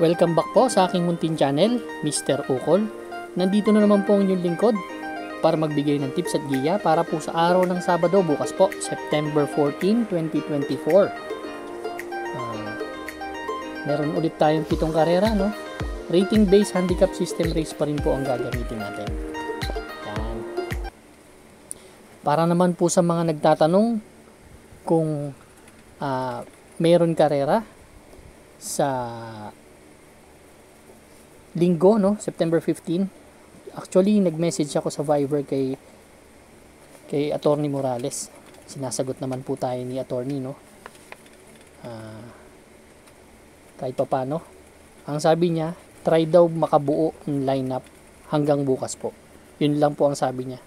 Welcome back po sa aking munting channel, Mr. Ukol. Nandito na naman po ang inyong lingkod para magbigay ng tips at giya para po sa araw ng Sabado bukas po, September 14, 2024. Meron ulit tayong 7 karera, no? Rating based handicap system race pa rin po ang gagamitin natin. Yan. Para naman po sa mga nagtatanong kung meron karera sa linggo, no, September 15. Actually, nag-message ako sa Viber kay Attorney Morales. Sinasagot naman po tayo ni Attorney, no. Kahit pa paano. Ang sabi niya, try daw makabuo ng lineup hanggang bukas po. Yun lang po ang sabi niya.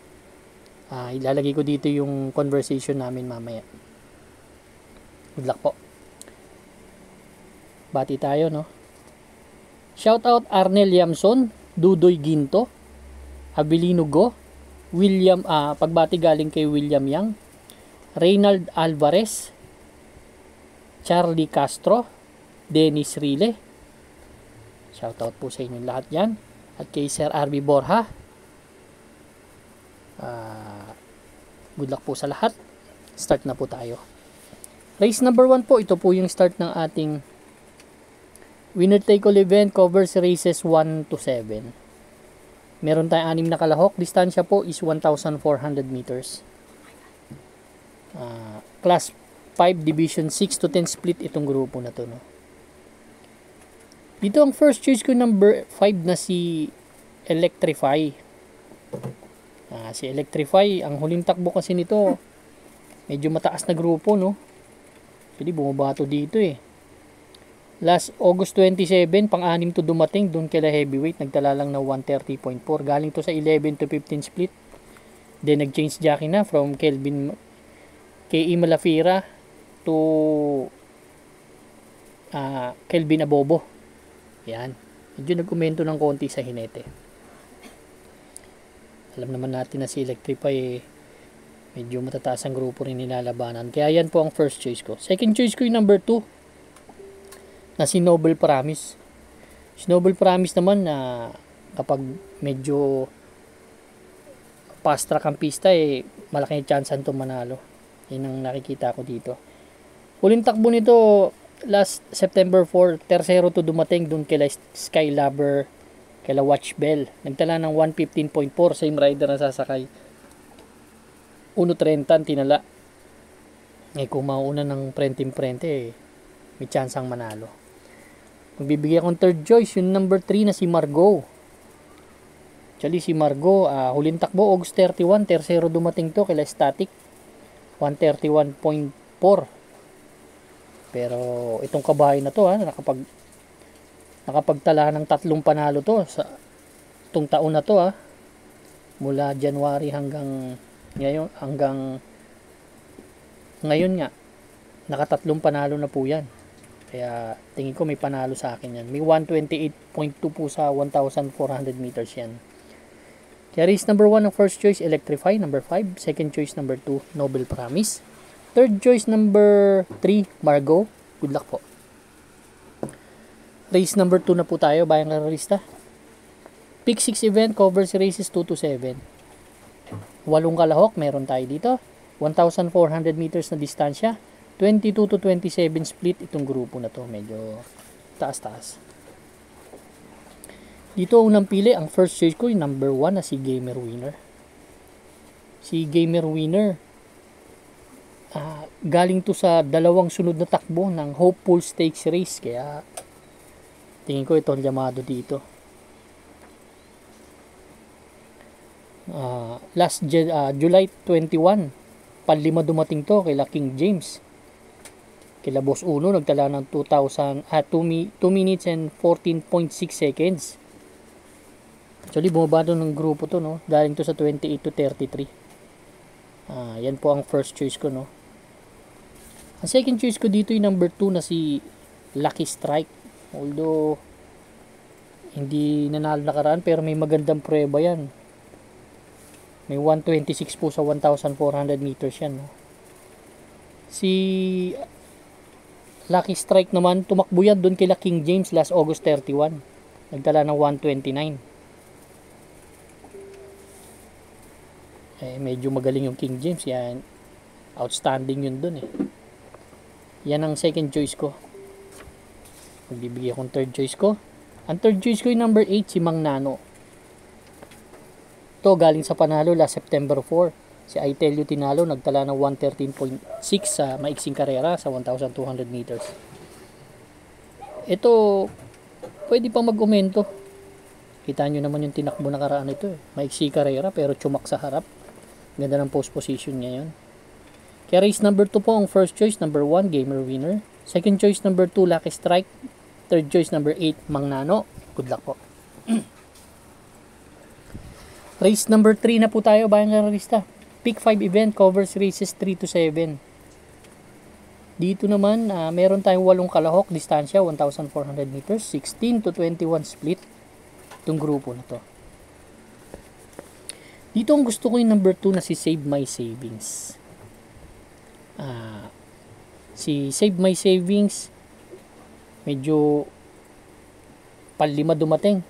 Ilalagay ko dito yung conversation namin mamaya. Good luck po. Bati tayo, no. Shoutout Arnel Yamson, Dudoy Ginto, Abilino Go, pagbati galing kay William Yang, Reynald Alvarez, Charlie Castro, Dennis Rile. Shoutout po sa inyo lahat yan. At kay Sir RB Borja. Good luck po sa lahat. Start na po tayo. Race number 1 po, ito po yung start ng ating winner take all event, covers races 1 to 7. Meron tayong 6 na kalahok. Distansya po is 1,400 meters. Class 5, Division 6 to 10 split itong grupo na to, no? Dito ang first choice ko, number 5 na si Electrify. Si Electrify, ang huling takbo kasi nito, medyo mataas na grupo, no? Jadi bumabato dito eh. Last August 27, pang-anim to dumating doon kila heavyweight, nagtala lang na 130.4. Galing to sa 11 to 15 split. Then nag-change jockey na from K.E. Malafira to Kelvin Abobo. Yan. Medyo nagkomento ng konti sa hinete. Alam naman natin na si Electrify medyo matataas ang grupo rin nilalabanan. Kaya yan po ang first choice ko. Second choice ko yung number 2. Na si Noble Promise. Si Noble Promise naman na kapag medyo fast track ang pista malaki chance to manalo. Yan ang nakikita ko dito. Huling takbo nito last September 4, tersero to dumating doon kila Skylover, kila Watch Bell. Nagtala ng 115.4, same rider na sasakay. 1.30 tinala. Kung mauna ng prente may chance ang manalo. Magbibigay akong third choice, yung number 3 na si Margot. Actually si Margot, huling takbo August 31, tersero dumating to kila Static, 131.4. Pero itong kabahay na to, nakapagtala ng 3 panalo to sa itong taon na to, mula January hanggang ngayon nga, naka 3 panalo na po yan. Kaya tingin ko may panalo sa akin yan. May 128.2 po sa 1,400 meters yan. Kaya race number 1 ang first choice, Electrify, number 5. Second choice, number 2, Noble Promise. Third choice, number 3, Margot. Good luck po. Race number 2 na po tayo, bayang karalista. Pick 6 event, covers races 2 to 7. 8 kalahok, meron tayo dito. 1,400 meters na distansya. 22 to 27 split itong grupo na to. Medyo taas-taas. Dito unang pili, ang first choice ko yung number 1 na si Gamer Winner. Si Gamer Winner, galing to sa 2 sunod na takbo ng Hopeful Stakes race. Kaya tingin ko ito ang llamado dito. Last July 21, panlima dumating to kila King James. Kila Boss Uno, nagtala ng 2 minutes and 14.6 seconds. Actually, bumaba doon ng grupo to, no? Galing to sa 28 to 33. Yan po ang first choice ko, no? Ang second choice ko dito yung number 2 na si Lucky Strike. Although, hindi nanalo nakaraan, pero may magandang prueba yan. May 126 po sa 1,400 meters yan, no? Si Lucky Strike naman, tumakbo yan doon kila King James last August 31. Nagtala ng 129. Medyo magaling yung King James. Yan, outstanding yun doon Yan ang second choice ko. Magbibigay akong third choice ko. Ang third choice ko yung number 8, si Mang Nano. Ito, galing sa panalo last September 4. Si I Tell You tinalo, nagtala ng 113.6 sa maiksing karera sa 1,200 meters. Ito, pwede pang mag-umento. Kita nyo naman yung tinakbo na karaan ito Maiksi karera pero chumak sa harap. Ganda ng post position niya yun. Kaya race number 2 po ang first choice, number 1, Gamer Winner. Second choice, number 2, Lucky Strike. Third choice, number 8, Mang Nano. Good luck po. Race number 3 na po tayo, bayang karalista. Pick 5 event covers races 3 to 7. Dito naman, meron tayong 8 kalahok, distansya 1,400 meters, 16 to 21 split. Itong grupo na to. Dito ang gusto ko yung number 2 na si Save My Savings. Si Save My Savings, medyo palima dumating.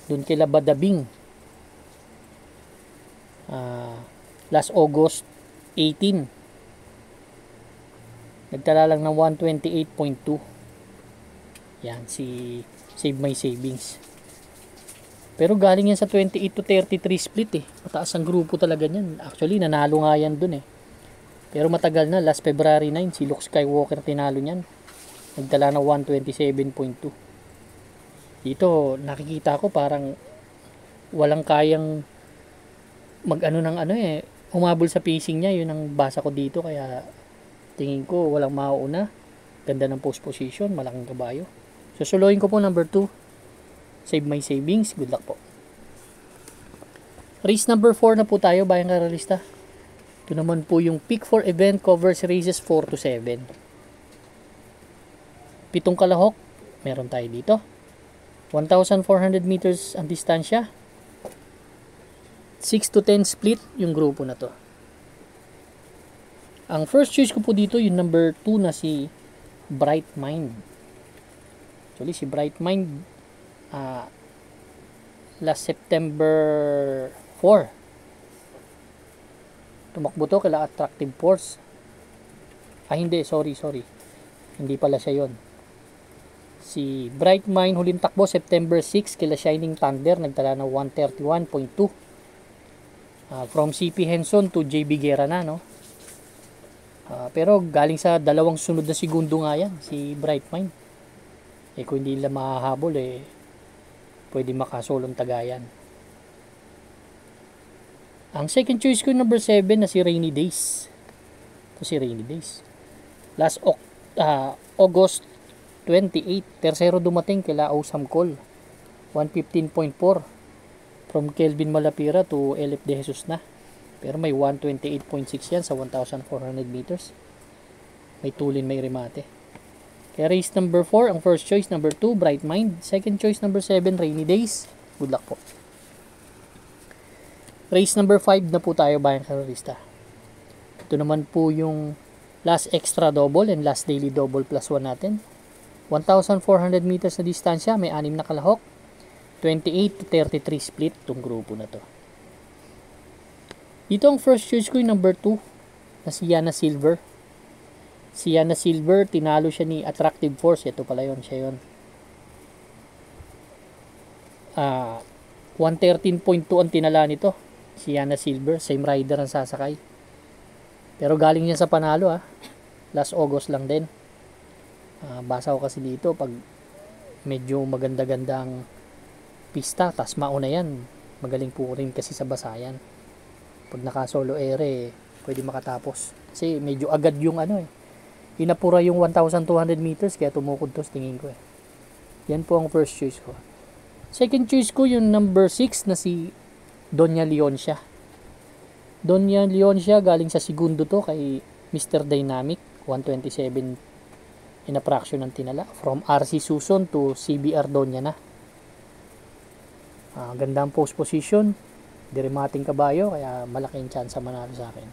Doon kila Badabing. Last August 18. Nagtala lang ng 128.2. Yan, si Save My Savings. Pero galing yan sa 28 to 33 split Mataas ang grupo talaga niyan. Actually, nanalo nga yan dun Pero matagal na, last February 9, si Luke Skywalker tinalo niyan. Nagtala ng 127.2. Dito, nakikita ko parang walang kayang mag-ano ng humabol sa pacing niya. Yun ang basa ko dito. Kaya tingin ko walang mauuna. Ganda ng post position, malaking kabayo. Susuluhin ko po number 2. Save My Savings. Good luck po. Race number 4 na po tayo, bayang karalista. Ito naman po yung Pick 4 event covers races 4 to 7. 7 kalahok. Meron tayo dito. 1,400 meters ang distansya. 6 to 10 split yung grupo na to. Ang first choice ko po dito yung number 2 na si Bright Mind. Actually si Bright Mind last September 4 tumakbo to kila Attractive Force. Hindi, sorry, hindi pala siya yon. Si Bright Mind huling takbo September 6 kila Shining Thunder, nagtala ng 131.2. From CP Henson to JB Guerra na pero galing sa dalawang sunod na segundo nga yan si Bright Mind. Kung hindi nila mahahabol pwede makasolong tagayan. Ang second choice ko number 7 na si Rainy Days. Ito si Rainy Days. Last August 28, tersero dumating kila Awesome Call. 115.4 from Kelvin Malapira to Elif De Jesus na. Pero may 128.6 yan sa 1,400 meters. May tulin, may remate. Kaya race number 4, ang first choice, number 2, Bright Mind. Second choice, number 7, Rainy Days. Good luck po. Race number 5 na po tayo, bayang karalista. Ito naman po yung last extra double and last daily double plus 1 natin. 1,400 meters na distansya, may 6 na kalahok. 28 to 33 split itong grupo na to. Dito ang first choice ko yung number 2 na si Yana Silver. Si Yana Silver, tinalo siya ni Attractive Force. Ito pala yun, siya yun. 113.2 ang tinala nito. Si Yana Silver, same rider ang sasakay. Pero galing niya sa panalo last August lang din. Basa ko kasi dito, pag medyo maganda-gandang pista, tas mauna yan. Magaling po rin kasi sa basayan. Pag naka-solo ere, pwede makatapos. Kasi medyo agad yung inapura yung 1,200 meters kaya tumukod to, tingin ko Yan po ang first choice ko. Second choice ko yung number 6 na si Doña Leoncia. Doña Leoncia galing sa segundo to kay Mr. Dynamic. 127 in a fraction ng tinala. From RC Suson to CBR Doña na. Gandang post position. Dirimating kabayo kaya malaking chance manalo sa akin.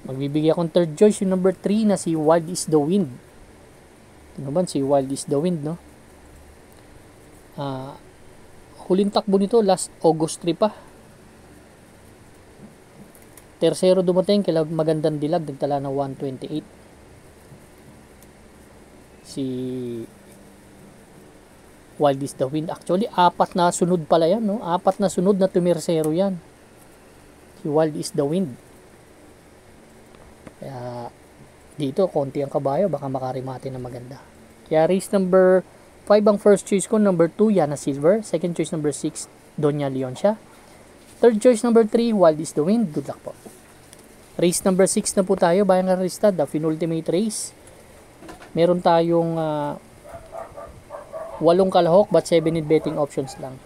Magbibigay akong third choice, yung number 3 na si Wild is the Wind. Ano ba si Wild is the Wind, no? Huling takbo nito last August 3 pa. Tersero dumating kila Magandang Dilag, nagtala ng 128. Si Wild is the Wind, actually apat na sunod pala yan, no? Apat na sunod na tumersero yan. Si Wild is the Wind. Kaya dito konti ang kabayo, baka makarimate na maganda. Kaya race number 5 ang first choice ko, number 2 Yana Silver, second choice number 6 Doña Leoncia, third choice number 3 Wild is the Wind. Good luck po. Race number 6 na po tayo, Bayang Arista, the penultimate race. Meron tayong 8 kalahok but 7 in betting options lang.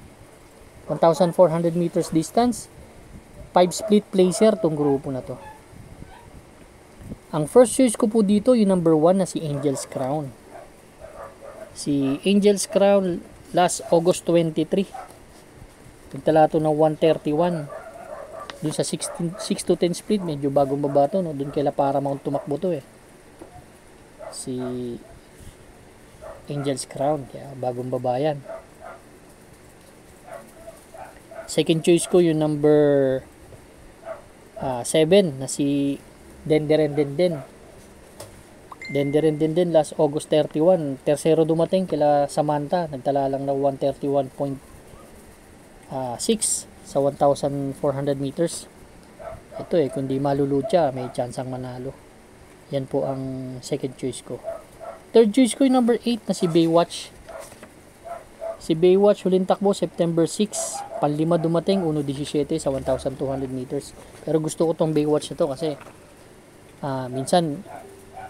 1,400 meters distance, 5 split placer tong grupo na to. Ang first choice ko po dito yung number 1 na si Angel's Crown. Si Angel's Crown last August 23. Nagtala to ng 131. Doon sa 6 to 10 split, medyo bagong baba to, no? Doon kaila Paramount tumakbo to eh. Si Angel's Crown, kaya bagong baba yan. Second choice ko yung number 7 na si Denderen Denden last August 31. Tersero dumating kila Samantha, nagtala lang ng 131.6 sa 1,400 meters. Ito kung di malulod siya, may chance ang manalo. Yan po ang second choice ko. Third choice ko yung number 8 na si Baywatch. Si Baywatch huling takbo September 6, panlima dumating 1.17 sa 1,200 meters. Pero gusto ko tong Baywatch na to kasi minsan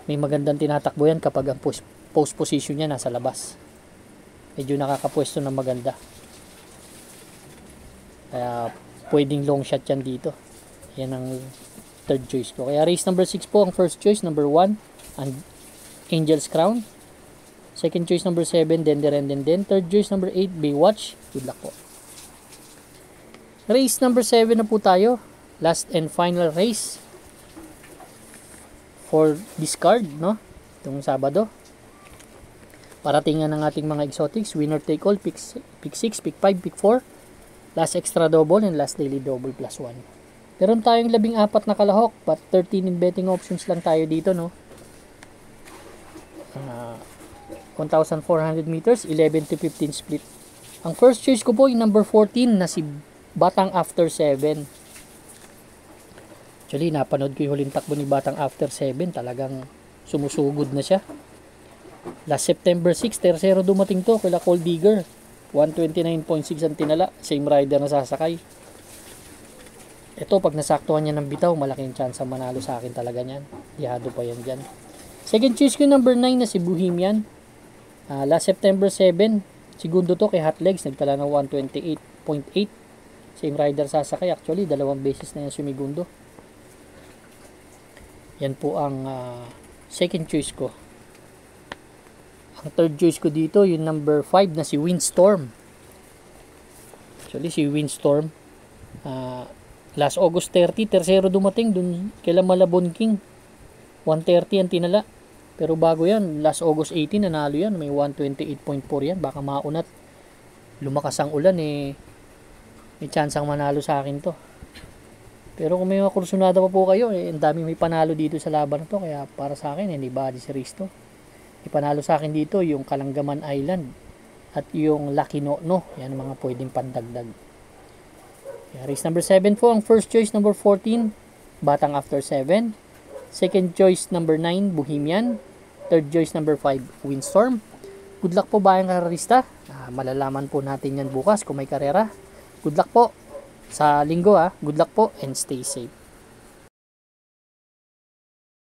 may magandang tinatakbo yan kapag ang post position niya nasa labas. Medyo nakakapwesto ng maganda. Kaya pwedeng long shot yan dito. Yan ang third choice ko. Kaya race number 6 po ang first choice, number 1 ang Angel's Crown. Second choice number 7 Denderen. Third choice number 8 Baywatch. Good luck po. Race number 7 na po tayo. Last and final race for discard, no? Itong Sabado. Paratingan ng ating mga exotics. Winner take all. Pick 6, pick 5, pick 4. Last extra double and last daily double plus 1. Meron tayong 14 na kalahok but 13 in betting options lang tayo dito, no? 1,400 meters, 11 to 15 split. Ang first choice ko po yung number 14 na si Batang After 7. Actually, napanood ko yung huling takbo ni Batang After 7. Talagang sumusugod na siya. Last September 6, tersero dumating to kila Cold Digger. 129.6 ang tinala. Same rider na sasakay. Ito, pag nasaktuhan niya ng bitaw, malaking chance ang manalo sa akin talaga niyan. Yado pa yan dyan. Second choice ko number 9 na si Bohemian. Last September 7, segundo to kay Hot Legs. Nagtala ng 128.8. Same rider sasakay. Actually, 2 beses na yan sumigundo. Yan po ang second choice ko. Ang third choice ko dito, yung number 5 na si Windstorm. Actually, si Windstorm, last August 30, tersero dumating dun kila Malabon King. 130 ang tinala. Pero bago yan, last August 18, nanalo yan. May 128.4 yan. Baka maunat. Lumakas ang ulan may chance ang manalo sa akin to. Pero kung may mga kursunada pa po kayo, ang dami may panalo dito sa laban na to. Kaya para sa akin, anybody si Risto. Ipanalo sa akin dito yung Kalanggaman Island at yung Lucky No. Yan ang mga pwedeng pandagdag. Kaya race number 7 po ang first choice, number 14 Batang After 7. Second choice number 9 Bohemian. Third choice number 5 Windstorm. Good luck po bayang karerista. Malalaman po natin yan bukas kung may karera. Good luck po sa linggo. Good luck po and stay safe.